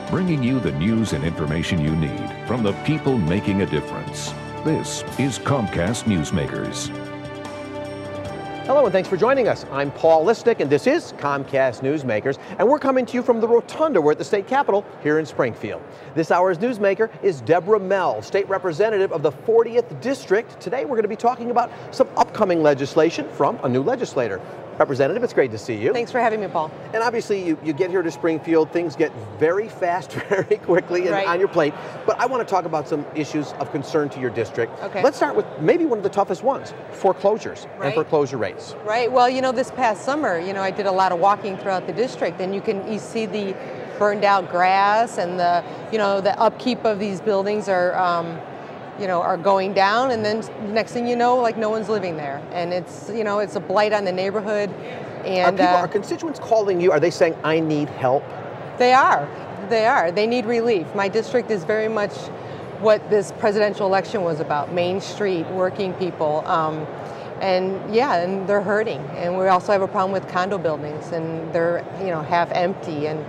bringing you the news and information you need from the people making a difference. This is Comcast Newsmakers. Hello and thanks for joining us. I'm Paul Lisnick and this is Comcast Newsmakers, and we're coming to you from the Rotunda. We're at the state capitol here in Springfield. This hour's newsmaker is Deborah Mell, State Representative of the 40th District. Today we're going to be talking about some upcoming legislation from a new legislator. Representative, it's great to see you. Thanks for having me, Paul. And obviously you get here to Springfield, things get very fast, very quickly and on your plate. But I want to talk about some issues of concern to your district. Okay. Let's start with maybe one of the toughest ones, foreclosures and foreclosure rates. Right, well, you know, this past summer, I did a lot of walking throughout the district, and you see the burned out grass and the upkeep of these buildings are going down, and then next thing you know, like, no one's living there, and it's a blight on the neighborhood. And are constituents calling you? Are they saying, I need help? They are. They need relief. My district is very much what this presidential election was about: Main Street, working people, and they're hurting. And we also have a problem with condo buildings, and they're half empty, and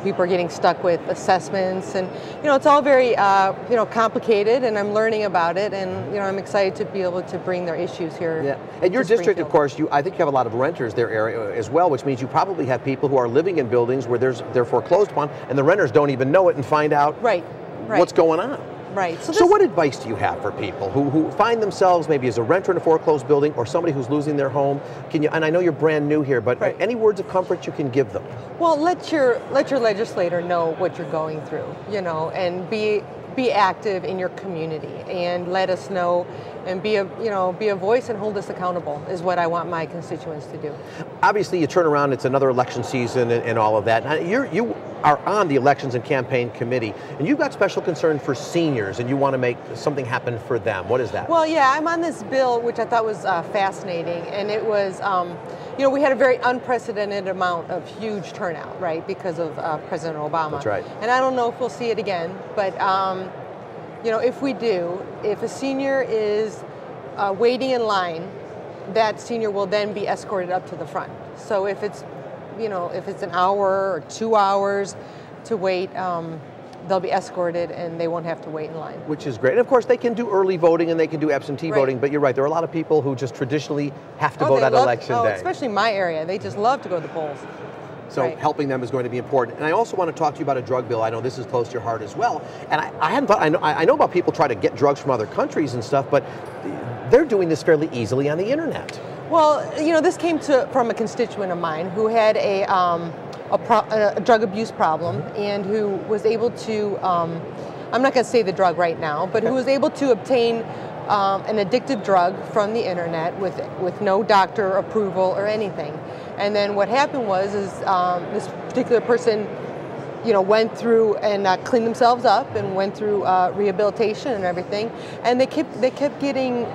people are getting stuck with assessments, and it's all very complicated, and I'm learning about it, and I'm excited to be able to bring their issues here. Yeah, and your district, of course, I think you have a lot of renters there area as well, which means you probably have people who are living in buildings where they're foreclosed upon, and the renters don't even know it and find out what's going on. Right. So what advice do you have for people who find themselves maybe as a renter in a foreclosed building or somebody who's losing their home? And I know you're brand new here, but any words of comfort you can give them? Well, let your legislator know what you're going through, and be active in your community, and let us know, and be a voice and hold us accountable is what I want my constituents to do. Obviously, you turn around, it's another election season and all of that. Now, you are on the Elections and Campaign Committee, and you've got special concern for seniors, and you want to make something happen for them. What is that? Well, yeah, I'm on this bill, which I thought was fascinating, and it was, we had a very unprecedented amount of huge turnout, right, because of President Obama. That's right. And I don't know if we'll see it again, but if we do, if a senior is waiting in line, that senior will then be escorted up to the front. So if it's an hour or 2 hours to wait, they'll be escorted and they won't have to wait in line. Which is great. And of course, they can do early voting and they can do absentee voting, but you're right, there are a lot of people who just traditionally have to vote on election day. Especially my area, they just love to go to the polls. So helping them is going to be important. And I also want to talk to you about a drug bill. I know this is close to your heart as well. And I hadn't thought, I know about people try to get drugs from other countries and stuff, but they're doing this fairly easily on the internet. Well, this came from a constituent of mine who had a drug abuse problem, and who was able to, I'm not going to say the drug right now, but who was able to obtain an addictive drug from the internet with no doctor approval or anything. And then what happened was this particular person went through and cleaned themselves up and went through rehabilitation and everything, and they kept getting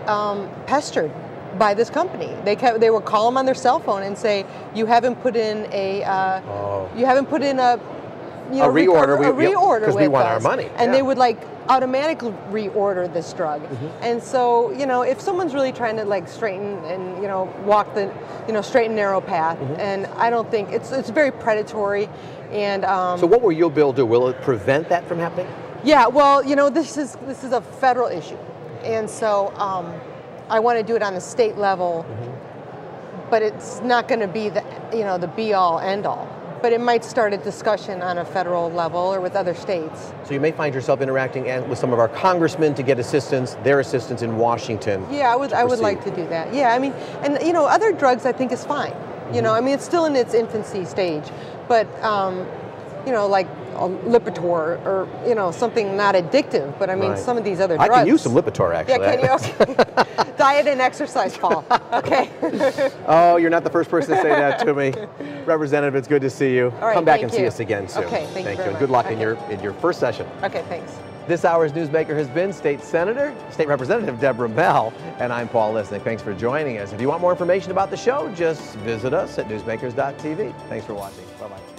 pestered by this company. They would call them on their cell phone and say, you haven't put in a reorder because we want our money. And they would automatically reorder this drug. And so if someone's really trying to straighten and walk the straight and narrow path, and I don't think it's very predatory. And so what will your bill do? Will it prevent that from happening? Yeah, well, this is a federal issue, and so I want to do it on the state level, but it's not going to be the be all end all. But it might start a discussion on a federal level or with other states. So you may find yourself interacting with some of our congressmen to get their assistance in Washington. Yeah, I would like to do that. Yeah, I mean, and other drugs I think is fine. I mean, it's still in its infancy stage, but like Lipitor or something not addictive. But I mean, some of these other drugs. I can use some Lipitor, actually. Yeah, can you? Okay. Diet and exercise, Paul. Okay. Oh, you're not the first person to say that to me. Representative, it's good to see you. All right, come back and see us again soon. Okay, thank you. And good luck in your first session. Okay, thanks. This hour's newsmaker has been State Representative Deborah L, and I'm Paul Lisnick. Thanks for joining us. If you want more information about the show, just visit us at newsmakers.tv. Thanks for watching. Bye-bye.